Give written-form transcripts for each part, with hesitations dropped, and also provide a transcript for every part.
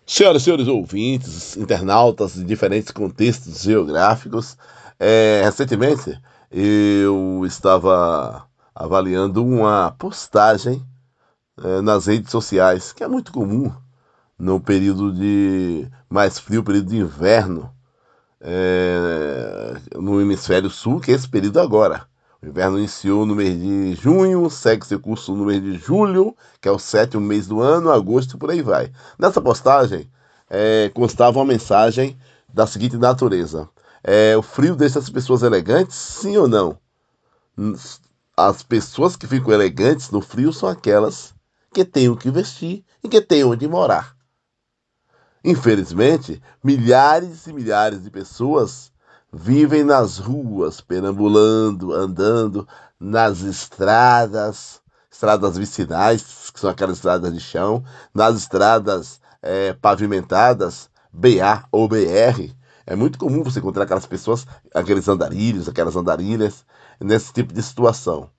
Senhoras e senhores ouvintes, internautas de diferentes contextos geográficos, recentemente eu estava avaliando uma postagem nas redes sociais, que é muito comum no período de mais frio, período de inverno, no hemisfério sul, que é esse período agora. O inverno iniciou no mês de junho, segue seu curso no mês de julho, que é o sétimo mês do ano, agosto e por aí vai. Nessa postagem constava uma mensagem da seguinte natureza: o frio deixa as pessoas elegantes, sim ou não? As pessoas que ficam elegantes no frio são aquelas que têm o que vestir e que têm onde morar. Infelizmente, milhares e milhares de pessoas vivem nas ruas, perambulando, andando nas estradas vicinais, que são aquelas estradas de chão, nas estradas pavimentadas, BA ou BR. É muito comum você encontrar aquelas pessoas, aqueles andarilhos, aquelas andarilhas, nesse tipo de situação.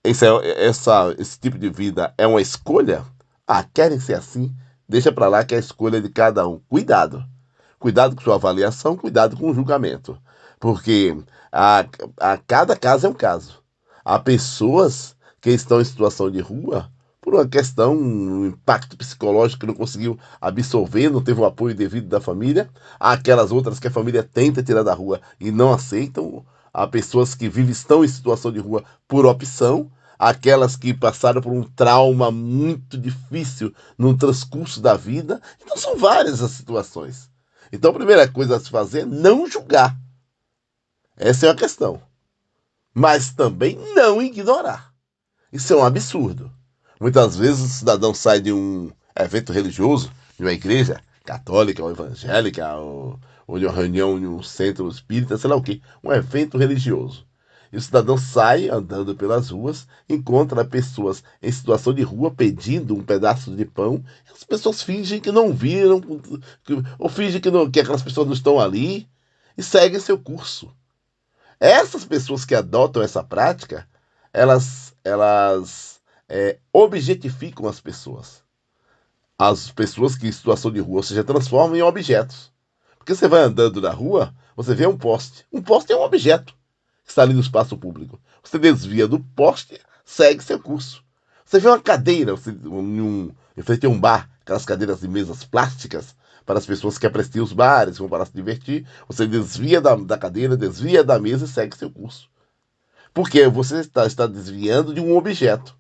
Esse tipo de vida é uma escolha? Ah, querem ser assim? Deixa pra lá que é a escolha de cada um. Cuidado. Cuidado com sua avaliação, cuidado com o julgamento. Porque a, a cada caso é um caso. Há pessoas que estão em situação de rua por uma questão, um impacto psicológico que não conseguiu absorver, não teve o apoio devido da família. Há aquelas outras que a família tenta tirar da rua e não aceitam. Há pessoas que vivem, estão em situação de rua por opção. Aquelas que passaram por um trauma muito difícil no transcurso da vida. Então são várias as situações. Então a primeira coisa a se fazer é não julgar. Essa é a questão. Mas também não ignorar. Isso é um absurdo. Muitas vezes o cidadão sai de um evento religioso, de uma igreja católica ou evangélica, ou de uma reunião em um centro espírita, sei lá o quê, um evento religioso. E o cidadão sai andando pelas ruas, encontra pessoas em situação de rua pedindo um pedaço de pão, e as pessoas fingem que não viram, ou fingem que aquelas pessoas não estão ali, e seguem seu curso. Essas pessoas que adotam essa prática, elas objetificam as pessoas. As pessoas que em situação de rua, ou seja, transformam em objetos. Porque você vai andando na rua, você vê um poste. Um poste é um objeto que está ali no espaço público. Você desvia do poste, segue seu curso. Você vê uma cadeira em frente a um bar, aquelas cadeiras de mesas plásticas para as pessoas que apreciam os bares, vão para se divertir. Você desvia da cadeira, desvia da mesa e segue seu curso. Porque você está desviando de um objeto.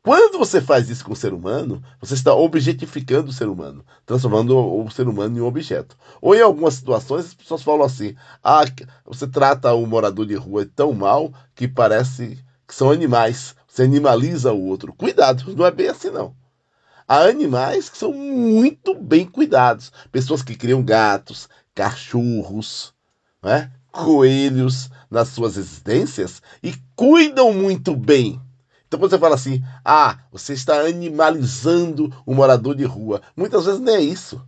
Quando você faz isso com o ser humano, você está objetificando o ser humano, transformando o ser humano em um objeto. Ou em algumas situações, as pessoas falam assim: ah, você trata o morador de rua tão mal que parece que são animais. Você animaliza o outro. Cuidado, não é bem assim não. Há animais que são muito bem cuidados. Pessoas que criam gatos, cachorros, né? Coelhos nas suas residências e cuidam muito bem. Então, quando você fala assim, ah, você está animalizando o morador de rua, muitas vezes não é isso.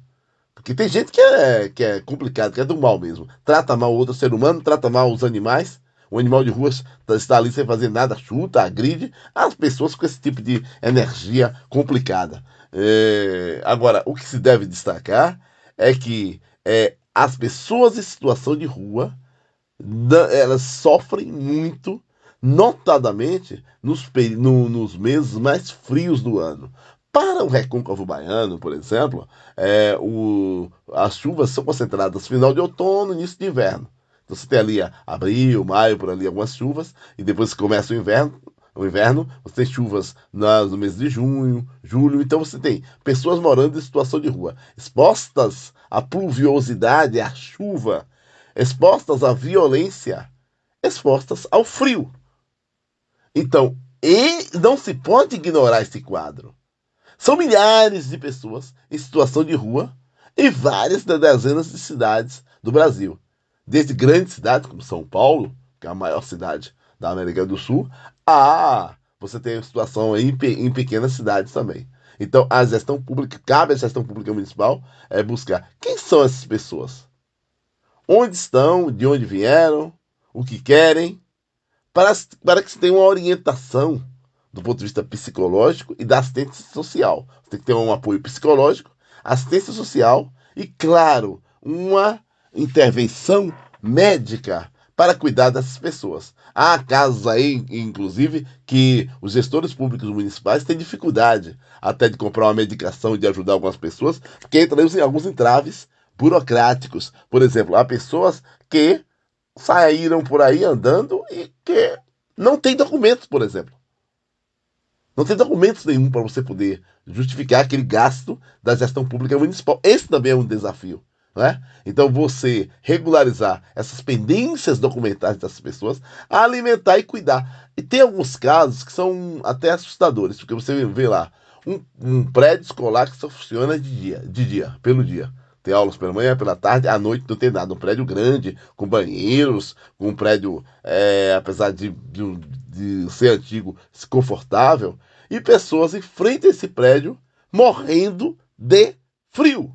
Porque tem gente que é complicado, que é do mal mesmo. Trata mal o outro ser humano, trata mal os animais. O animal de rua está ali sem fazer nada, chuta, agride as pessoas com esse tipo de energia complicada. Agora, o que se deve destacar é que as pessoas em situação de rua elas sofrem muito, notadamente nos meses mais frios do ano. Para o recôncavo baiano, por exemplo, as chuvas são concentradas no final de outono, início de inverno. Então você tem ali abril, maio, por ali algumas chuvas, e depois que começa o inverno, você tem chuvas no mês de junho, julho. Então você tem pessoas morando em situação de rua, expostas à pluviosidade, à chuva, expostas à violência, expostas ao frio. Então, e não se pode ignorar esse quadro. São milhares de pessoas em situação de rua em várias das dezenas de cidades do Brasil. Desde grandes cidades como São Paulo, que é a maior cidade da América do Sul, a você tem a situação em pequenas cidades também. Então, a gestão pública, cabe à gestão pública municipal buscar quem são essas pessoas, onde estão, de onde vieram, o que querem, para que se tenha uma orientação do ponto de vista psicológico e da assistência social. Você tem que ter um apoio psicológico, assistência social e, claro, uma intervenção médica para cuidar dessas pessoas. Há casos aí, inclusive, que os gestores públicos municipais têm dificuldade até de comprar uma medicação e de ajudar algumas pessoas, porque entramos em alguns entraves burocráticos. Por exemplo, há pessoas que saíram por aí andando e que não têm documentos, por exemplo. Não tem documentos nenhum para você poder justificar aquele gasto da gestão pública municipal. Esse também é um desafio. Né? Então, você regularizar essas pendências documentais dessas pessoas, alimentar e cuidar. E tem alguns casos que são até assustadores, porque você vê lá um prédio escolar que só funciona de dia, pelo dia. Tem aulas pela manhã, pela tarde, à noite não tem nada. Um prédio grande, com banheiros, um prédio, apesar de ser antigo, confortável, e pessoas em frente a esse prédio morrendo de frio.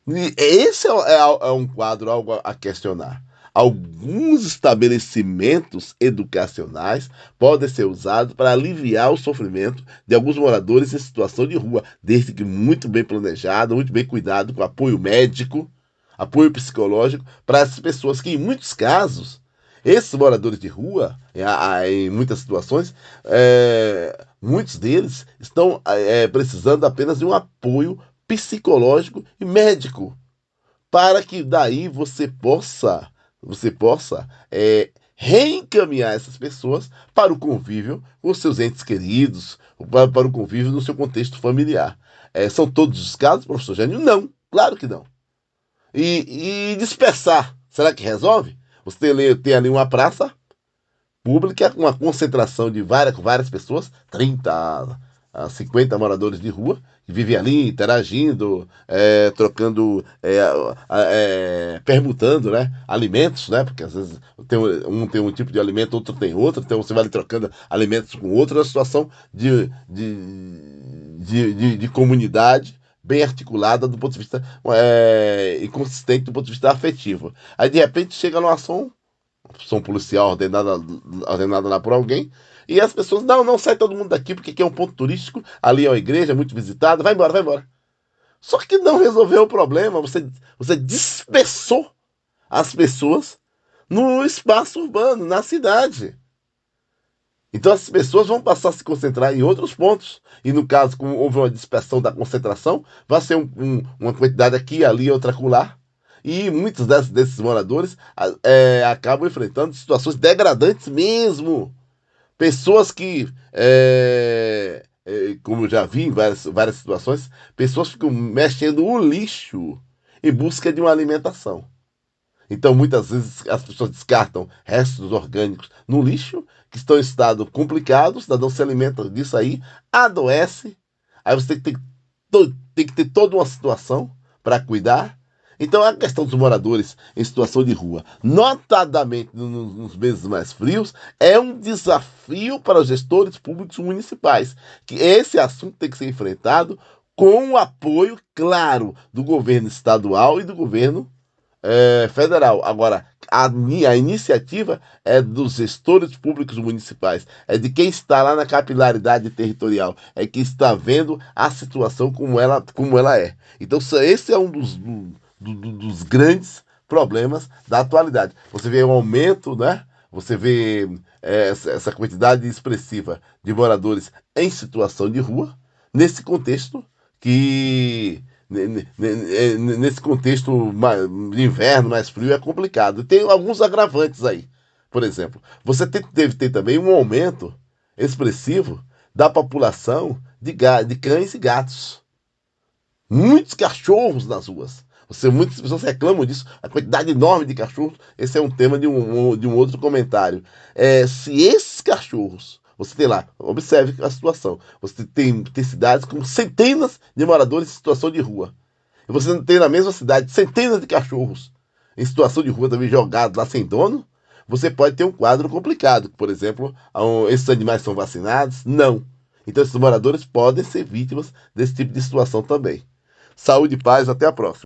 E esse é um quadro algo a questionar. Alguns estabelecimentos educacionais podem ser usados para aliviar o sofrimento de alguns moradores em situação de rua, desde que muito bem planejado, muito bem cuidado, com apoio médico, apoio psicológico para essas pessoas que, em muitos casos, esses moradores de rua, em muitas situações, muitos deles estão precisando apenas de um apoio psicológico e médico, para que daí você possa reencaminhar essas pessoas para o convívio com os seus entes queridos, para o convívio no seu contexto familiar. São todos os casos, professor Jânio? Não, claro que não. E dispersar, será que resolve? Você tem ali uma praça pública com uma concentração de várias pessoas, 30 a 50 moradores de rua, que vivem ali interagindo, trocando, permutando, né, alimentos, né, porque às vezes tem um tipo de alimento, outro tem outro, então você vai ali trocando alimentos com outro, é uma situação de comunidade bem articulada do ponto de vista e consistente do ponto de vista afetivo. Aí de repente chega numa ação policial ordenada lá por alguém, e as pessoas, não, sai todo mundo daqui, porque aqui é um ponto turístico, ali é uma igreja muito visitada, vai embora, vai embora. Só que não resolveu o problema, você dispersou as pessoas no espaço urbano, na cidade. Então as pessoas vão passar a se concentrar em outros pontos. E no caso, como houve uma dispersão da concentração, vai ser uma quantidade aqui, ali, outra acolá. E muitos desses moradores acabam enfrentando situações degradantes mesmo. Pessoas que, como eu já vi em várias situações, pessoas ficam mexendo o lixo em busca de uma alimentação. Então, muitas vezes, as pessoas descartam restos orgânicos no lixo, que estão em estado complicado, o cidadão se alimenta disso aí, adoece, aí você tem que ter toda uma situação para cuidar. Então, a questão dos moradores em situação de rua, notadamente nos meses mais frios, é um desafio para os gestores públicos municipais, que esse assunto tem que ser enfrentado com o apoio, claro, do governo estadual e do governo federal. Agora, a iniciativa é dos gestores públicos municipais, é de quem está lá na capilaridade territorial, é quem está vendo a situação como ela é. Então, esse é um dos grandes problemas da atualidade. Você vê um aumento, né? Você vê essa quantidade expressiva de moradores em situação de rua, nesse contexto que nesse contexto de inverno mais frio é complicado. Tem alguns agravantes aí. Por exemplo, você deve ter também um aumento expressivo da população de cães e gatos. Muitos cachorros nas ruas. Muitas pessoas reclamam disso, a quantidade enorme de cachorros. Esse é um tema de um outro comentário. Se esses cachorros, você tem lá, observe a situação, você tem cidades com centenas de moradores em situação de rua. E você tem na mesma cidade centenas de cachorros em situação de rua também jogados lá sem dono. Você pode ter um quadro complicado. Por exemplo, esses animais são vacinados? Não. Então esses moradores podem ser vítimas desse tipo de situação também. Saúde e paz, até a próxima.